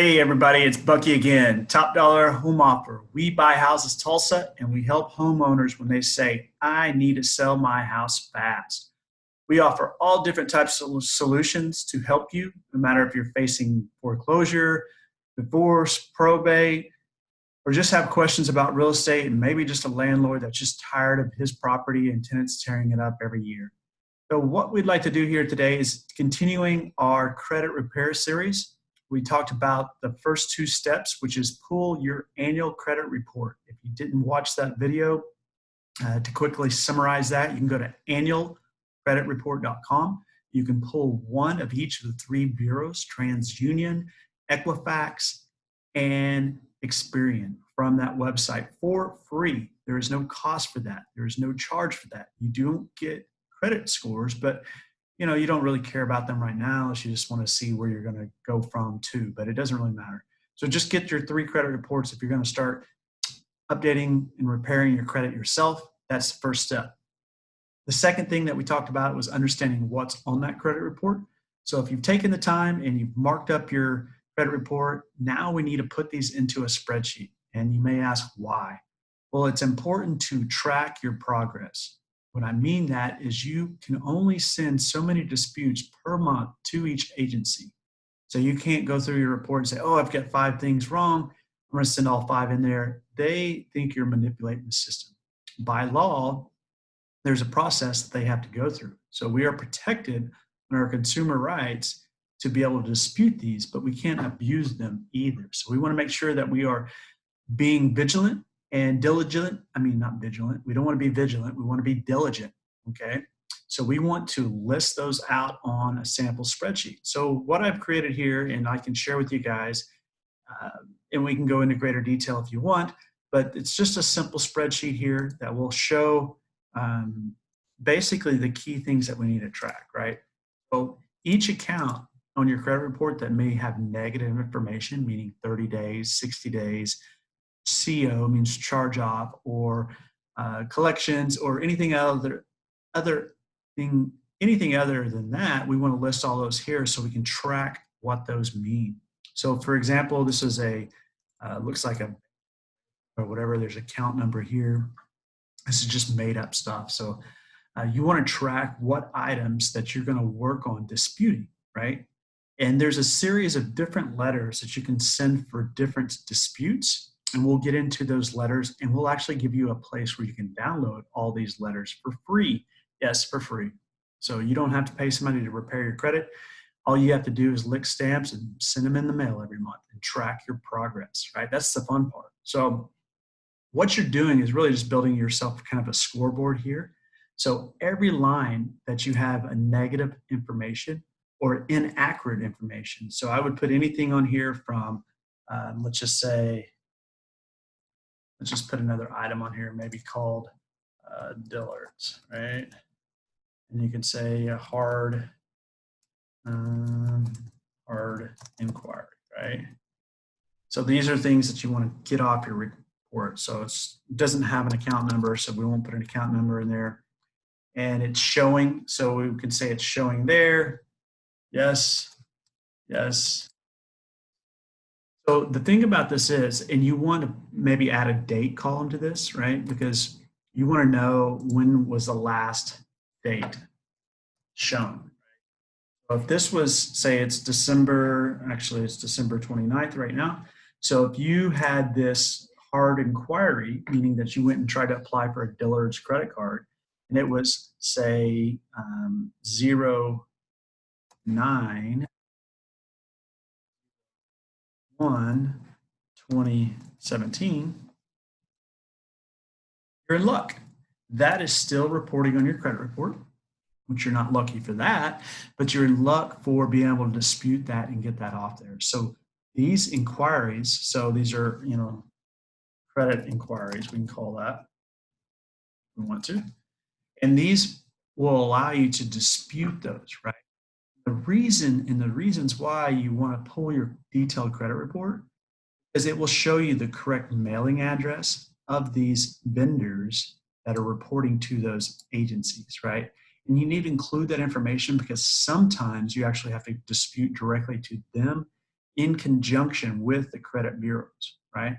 Hey everybody, it's Bucky again. Top dollar home offer. We buy houses Tulsa and we help homeowners when they say, I need to sell my house fast. We offer all different types of solutions to help you, no matter if you're facing foreclosure, divorce, probate, or just have questions about real estate and maybe just a landlord that's just tired of his property and tenants tearing it up every year. So what we'd like to do here today is continuing our credit repair series. We talked about the first two steps, which is pull your annual credit report. If you didn't watch that video, to quickly summarize that, you can go to annualcreditreport.com. You can pull one of each of the three bureaus, TransUnion, Equifax, and Experian, from that website for free. There is no cost for that. There is no charge for that. You don't get credit scores, but you don't really care about them right now unless you just want to see where you're going to go from to, but it doesn't really matter. So just get your three credit reports. If you're going to start updating and repairing your credit yourself, that's the first step. The second thing that we talked about was understanding what's on that credit report. So if you've taken the time and you've marked up your credit report, now we need to put these into a spreadsheet. And you may ask why. Well, it's important to track your progress. What I mean that is you can only send so many disputes per month to each agency. So you can't go through your report and say, oh, I've got 5 things wrong. I'm going to send all 5 in there. They think you're manipulating the system. By law, there's a process that they have to go through. So we are protected on our consumer rights to be able to dispute these, but we can't abuse them either. So we want to make sure that we are being vigilant and diligent. Not vigilant. We don't want to be vigilant. We want to be diligent. Okay. So we want to list those out on a sample spreadsheet. So what I've created here, and I can share with you guys, and we can go into greater detail if you want, but it's just a simple spreadsheet here that will show basically the key things that we need to track, right? So each account on your credit report that may have negative information, meaning 30 days, 60 days, CO means charge off, or collections, or anything other than that, we want to list all those here so we can track what those mean. So for example, this is looks like or whatever, there's account number here. This is just made up stuff. So you want to track what items that you're going to work on disputing, right? And there's a series of different letters that you can send for different disputes. And we'll get into those letters, and we'll actually give you a place where you can download all these letters for free. Yes, for free. So you don't have to pay somebody to repair your credit. All you have to do is lick stamps and send them in the mail every month and track your progress, right? That's the fun part. So what you're doing is really just building yourself kind of a scoreboard here. So every line that you have a negative information or inaccurate information. So I would put anything on here from, let's just put another item on here, maybe called Dillard's, right? And you can say a hard inquiry, right? So these are things that you want to get off your report. So it doesn't have an account number, so we won't put an account number in there. And it's showing, so we can say it's showing there. Yes, yes. So the thing about this is, and you want to maybe add a date column to this, right? Because you want to know when was the last date shown. So if this was, say it's December, actually it's December 29th right now. So if you had this hard inquiry, meaning that you went and tried to apply for a Dillard's credit card, and it was, say, 09/1/2017, you're in luck. That is still reporting on your credit report, which you're not lucky for that, but you're in luck for being able to dispute that and get that off there. So these inquiries, so these are, credit inquiries, we can call that if we want to. And these will allow you to dispute those, right? The reasons why you want to pull your detailed credit report is it will show you the correct mailing address of these vendors that are reporting to those agencies, right? And you need to include that information because sometimes you actually have to dispute directly to them in conjunction with the credit bureaus, right?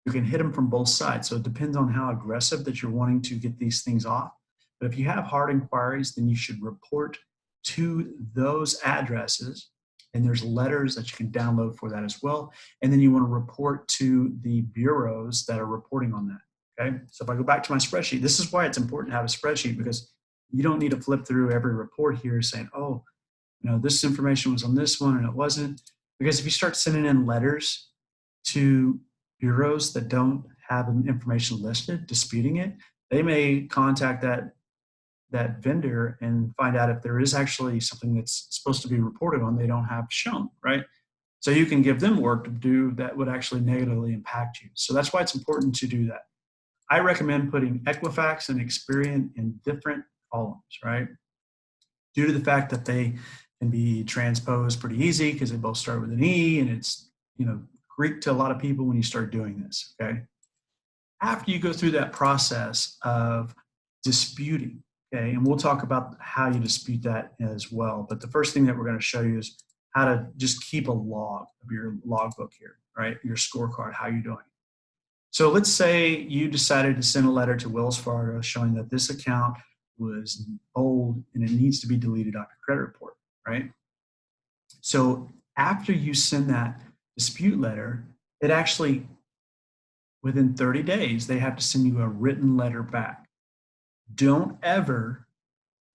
You can hit them from both sides. So it depends on how aggressive that you're wanting to get these things off. But if you have hard inquiries, then you should report to those addresses. And there's letters that you can download for that as well. And then you want to report to the bureaus that are reporting on that. Okay. So if I go back to my spreadsheet, this is why it's important to have a spreadsheet, because you don't need to flip through every report here saying, oh, this information was on this one and it wasn't. Because if you start sending in letters to bureaus that don't have information listed, disputing it, they may contact that vendor and find out if there is actually something that's supposed to be reported on they don't have shown, right? So you can give them work to do that would actually negatively impact you. So that's why it's important to do that. I recommend putting Equifax and Experian in different columns, right? Due to the fact that they can be transposed pretty easy because they both start with an E, and it's Greek to a lot of people when you start doing this, okay? After you go through that process of disputing, okay, and we'll talk about how you dispute that as well, but the first thing that we're going to show you is how to just keep a log of your logbook here, right? Your scorecard, how you're doing. So let's say you decided to send a letter to Wells Fargo showing that this account was old and it needs to be deleted off your credit report, right? So after you send that dispute letter, it actually, within 30 days, they have to send you a written letter back. Don't ever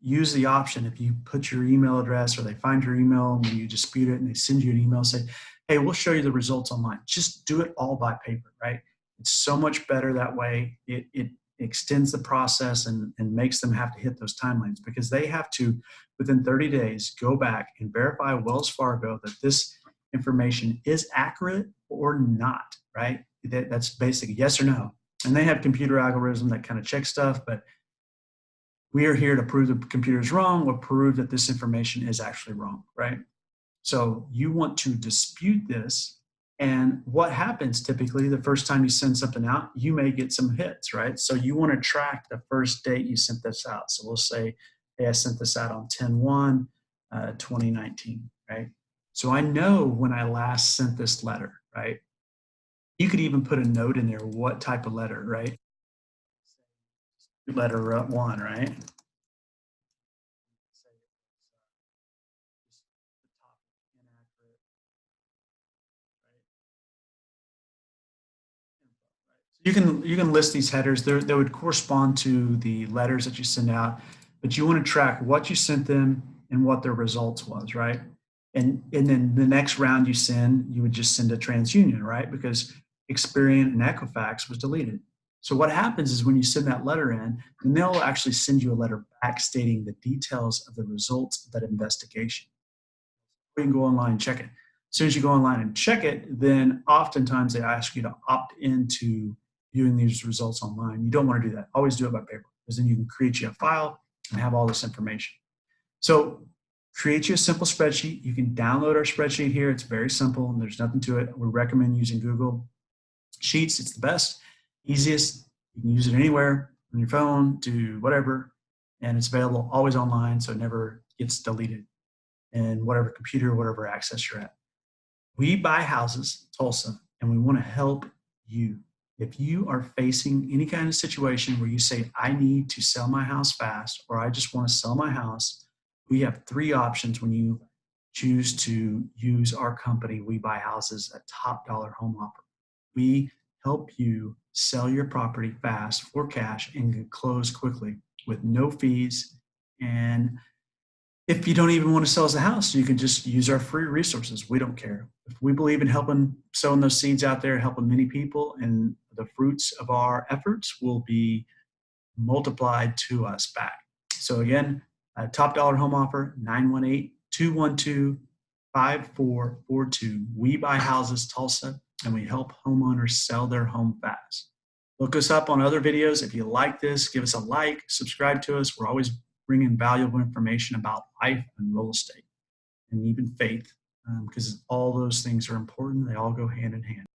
use the option if you put your email address or they find your email when you dispute it and they send you an email, say, hey, we'll show you the results online. Just do it all by paper, right? It's so much better that way. It extends the process and makes them have to hit those timelines, because they have to, within 30 days, go back and verify Wells Fargo that this information is accurate or not, right? That's basically yes or no. And they have computer algorithm that kind of check stuff, but we are here to prove the computer is wrong or prove that this information is actually wrong, right? So you want to dispute this. And what happens typically the first time you send something out, you may get some hits, right? So you want to track the first date you sent this out. So we'll say, hey, I sent this out on 10/1/2019, right? So I know when I last sent this letter, right? You could even put a note in there, what type of letter, right? Letter one, right? You can list these headers. They would correspond to the letters that you send out, but you want to track what you sent them and what their results was, right? And then the next round you send, you would just send a TransUnion, right? Because Experian and Equifax was deleted. So what happens is when you send that letter in, then they'll actually send you a letter back stating the details of the results of that investigation. You can go online and check it. As soon as you go online and check it, then oftentimes they ask you to opt into viewing these results online. You don't want to do that. Always do it by paper, because then you can create you a file and have all this information. So create you a simple spreadsheet. You can download our spreadsheet here. It's very simple and there's nothing to it. We recommend using Google Sheets. It's the best, easiest. You can use it anywhere on your phone, to whatever, and it's available always online, so it never gets deleted in whatever computer, whatever access you're at. We buy houses, Tulsa, and we want to help you. If you are facing any kind of situation where you say, I need to sell my house fast, or I just want to sell my house, we have three options when you choose to use our company, We Buy Houses, at Top Dollar Home Offer. We help you sell your property fast for cash and close quickly with no fees. And if you don't even want to sell us a house, you can just use our free resources. We don't care. If we believe in helping, sowing those seeds out there, helping many people, and the fruits of our efforts will be multiplied to us back. So again, Top Dollar Home Offer, 918-212-5442. We buy houses, Tulsa, and we help homeowners sell their home fast. Look us up on other videos. If you like this, give us a like, subscribe to us. We're always bringing valuable information about life and real estate and even faith, because all those things are important. They all go hand in hand.